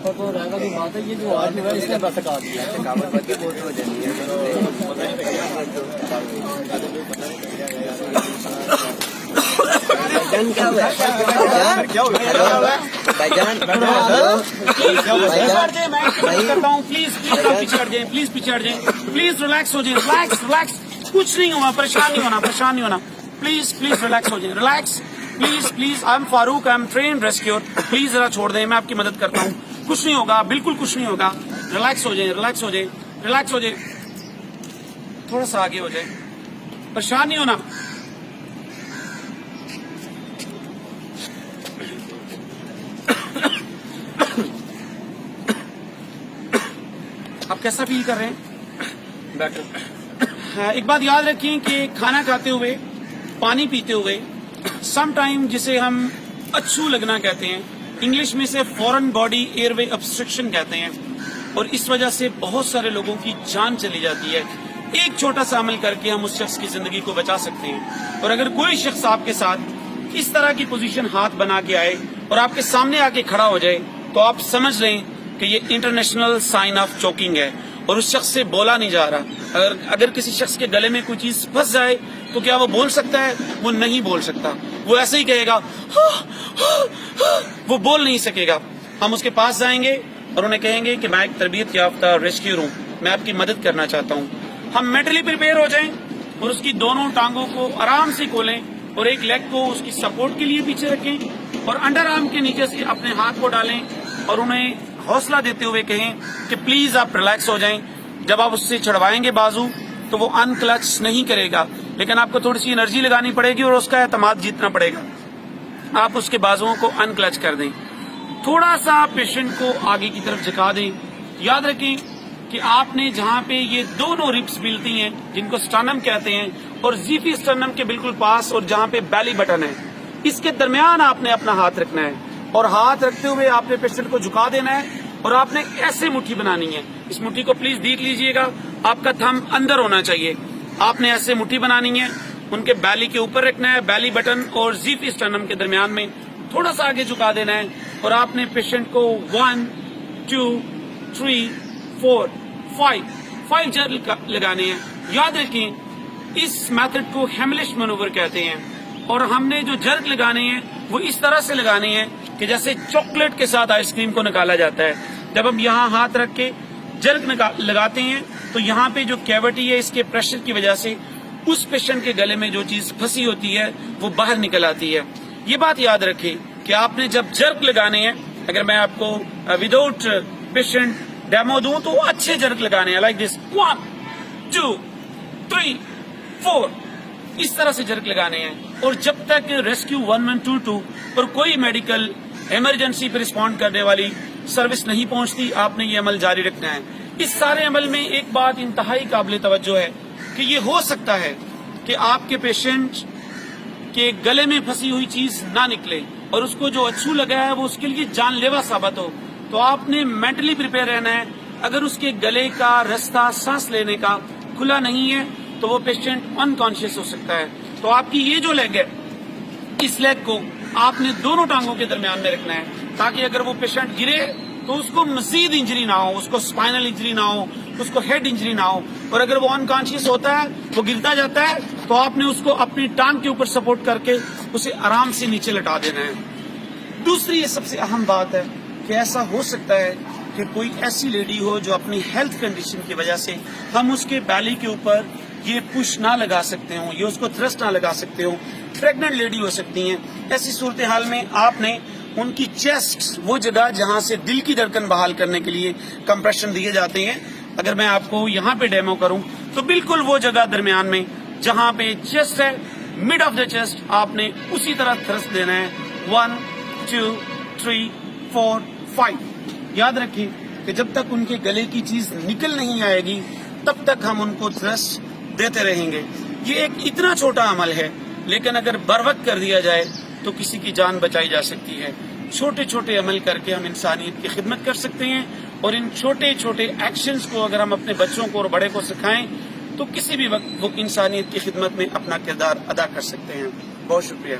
تو رہنا کی بات ہے یہ جو آج جو ہے اس نے بس سکھا دیا پلیز پیچھے ہٹ جائیں پلیز ریلیکس ہو جائیں ریلیکس کچھ نہیں ہوا پریشان نہیں ہونا پلیز ریلیکس ہو جائیں relax please I am Farooq I am trained rescuer please ذرا چھوڑ دیں میں آپ کی مدد کرتا ہوں کچھ نہیں ہوگا بالکل کچھ نہیں ہوگا ریلیکس ہو جائیں تھوڑا سا آگے ہو جائیں پریشان نہیں ہونا آپ کیسا فیل کر رہے ہیں بیٹر ایک بات یاد رکھیں کہ کھانا کھاتے ہوئے پانی پیتے ہوئے سم ٹائم جسے ہم اچھو لگنا کہتے ہیں انگلش میں سے فورن باڈی ایئر وے ابسٹرکشن کہتے ہیں اور اس وجہ سے بہت سارے لوگوں کی جان چلی جاتی ہے ایک چھوٹا سا عمل کر کے ہم اس شخص کی زندگی کو بچا سکتے ہیں اور اگر کوئی شخص آپ کے ساتھ اس طرح کی پوزیشن ہاتھ بنا کے آئے اور آپ کے سامنے آ کے کھڑا ہو جائے تو آپ سمجھ لیں کہ یہ انٹرنیشنل سائن آف چوکنگ ہے اور اس شخص سے بولا نہیں جا رہا اگر کسی شخص کے گلے میں کوئی چیز پھنس جائے تو کیا وہ بول سکتا ہے وہ نہیں بول سکتا وہ ایسے ہی کہے گا وہ بول نہیں سکے گا ہم اس کے پاس جائیں گے اور انہیں کہیں گے کہ میں ایک تربیت یافتہ ریسکیور ہوں میں آپ کی مدد کرنا چاہتا ہوں ہم میٹلی پریپیئر ہو جائیں اور اس کی دونوں ٹانگوں کو آرام سے کھولیں اور ایک لیگ کو اس کی سپورٹ کے لیے پیچھے رکھیں اور انڈر آرم کے نیچے سے اپنے ہاتھ کو ڈالیں اور انہیں حوصلہ دیتے ہوئے کہیں کہ پلیز آپ ریلیکس ہو جائیں جب آپ اس سے چڑھوائیں گے بازو تو وہ ان کلچ نہیں کرے گا لیکن آپ کو تھوڑی سی انرجی لگانی پڑے گی اور اس کا اعتماد جیتنا پڑے گا آپ اس کے بازوؤں کو ان کلچ کر دیں تھوڑا سا پیشنٹ کو آگے کی طرف جھکا دیں یاد رکھیں کہ آپ نے جہاں پہ یہ دونوں ربس ملتی ہیں جن کو سٹرنم کہتے ہیں اور زیفی سٹرنم کے بالکل پاس اور جہاں پہ بیلی بٹن ہے اس کے درمیان آپ نے اپنا ہاتھ رکھنا ہے اور ہاتھ رکھتے ہوئے آپ نے پیشنٹ کو جھکا دینا ہے اور آپ نے ایسے مٹھی بنانی ہے اس مٹھی کو پلیز دیکھ لیجئے گا آپ کا تھم اندر ہونا چاہیے آپ نے ایسے مٹھی بنانی ہے ان کے بیلی کے اوپر رکھنا ہے بیلی بٹن اور زیفی سٹرنم کے درمیان میں تھوڑا سا آگے جھکا دینا ہے اور آپ نے پیشنٹ کو 1 2 3 4 5 جرک لگانے ہیں یاد رکھیں اس میتھڈ کو ہیملش مینوور کہتے ہیں اور ہم نے جو جرک لگانے ہیں وہ اس طرح سے لگانے ہیں کہ جیسے چاکلیٹ کے ساتھ آئس کریم کو نکالا جاتا ہے جب ہم یہاں ہاتھ رکھ کے جرک لگاتے ہیں تو یہاں پہ جو کیوٹی ہے اس کے پریشر کی وجہ سے اس پیشنٹ کے گلے میں جو چیز پھنسی ہوتی ہے وہ باہر نکل آتی ہے یہ بات یاد رکھیں کہ آپ نے جب جرک لگانے ہیں اگر میں آپ کو وداؤٹ پیشنٹ ڈیمو دوں تو اچھے جرک لگانے ہیں لائک دس 1 2 3 4 اس طرح سے جرک لگانے ہیں اور جب تک ریسکیو 1122 اور کوئی میڈیکل ایمرجنسی پہ رسپونڈ کرنے والی سروس نہیں پہنچتی آپ نے یہ عمل جاری رکھنا ہے اس سارے عمل میں ایک بات انتہائی قابل توجہ ہے کہ یہ ہو سکتا ہے کہ آپ کے پیشنٹ کے گلے میں پھنسی ہوئی چیز نہ نکلے اور اس کو جو اچھو لگا ہے وہ اس کے لیے جان لیوا ثابت ہو تو آپ نے مینٹلی پریپیئر رہنا ہے اگر اس کے گلے کا رستہ سانس لینے کا کھلا نہیں ہے تو وہ پیشنٹ انکانشیس ہو سکتا ہے تو آپ کی یہ جو لیگ ہے اس لیگ کو آپ نے دونوں ٹانگوں کے درمیان میں رکھنا ہے تاکہ اگر وہ پیشنٹ گرے تو اس کو مزید انجری نہ ہو اس کو اسپائنل انجری نہ ہو اس کو ہیڈ انجری نہ ہو اور اگر وہ انکانشیس ہوتا ہے وہ گرتا جاتا ہے تو آپ نے اس کو اپنی ٹانگ کے اوپر سپورٹ کر کے اسے آرام سے نیچے لٹا دینا ہے دوسری یہ سب سے اہم بات ہے کہ ایسا ہو سکتا ہے کہ کوئی ایسی لیڈی ہو جو اپنی ہیلتھ کنڈیشن کی وجہ سے ہم اس کے بیلی کے اوپر یہ پش نہ لگا سکتے ہوں یہ اس کو تھرسٹ نہ لگا سکتے ہوں پریگننٹ لیڈی ہو سکتی ہیں ایسی صورتحال میں آپ نے ان کی چیسٹ وہ جگہ جہاں سے دل کی دھڑکن بحال کرنے کے لیے کمپریشن دیے جاتے ہیں اگر میں آپ کو یہاں پہ ڈیمو کروں تو بالکل وہ جگہ درمیان میں جہاں پہ چیسٹ ہے مڈ آف دا چیسٹ آپ نے اسی طرح تھرسٹ دینا ہے 1 2 3 4 5 یاد رکھیں کہ جب تک ان کے گلے کی چیز نکل نہیں آئے گی تب تک ہم ان کو تھرسٹ دیتے رہیں گے یہ ایک اتنا چھوٹا عمل ہے لیکن اگر بر وقت کر دیا جائے تو کسی کی جان بچائی جا سکتی ہے چھوٹے چھوٹے عمل کر کے ہم انسانیت کی خدمت کر سکتے ہیں اور ان چھوٹے چھوٹے ایکشنز کو اگر ہم اپنے بچوں کو اور بڑے کو سکھائیں تو کسی بھی وقت وہ انسانیت کی خدمت میں اپنا کردار ادا کر سکتے ہیں بہت شکریہ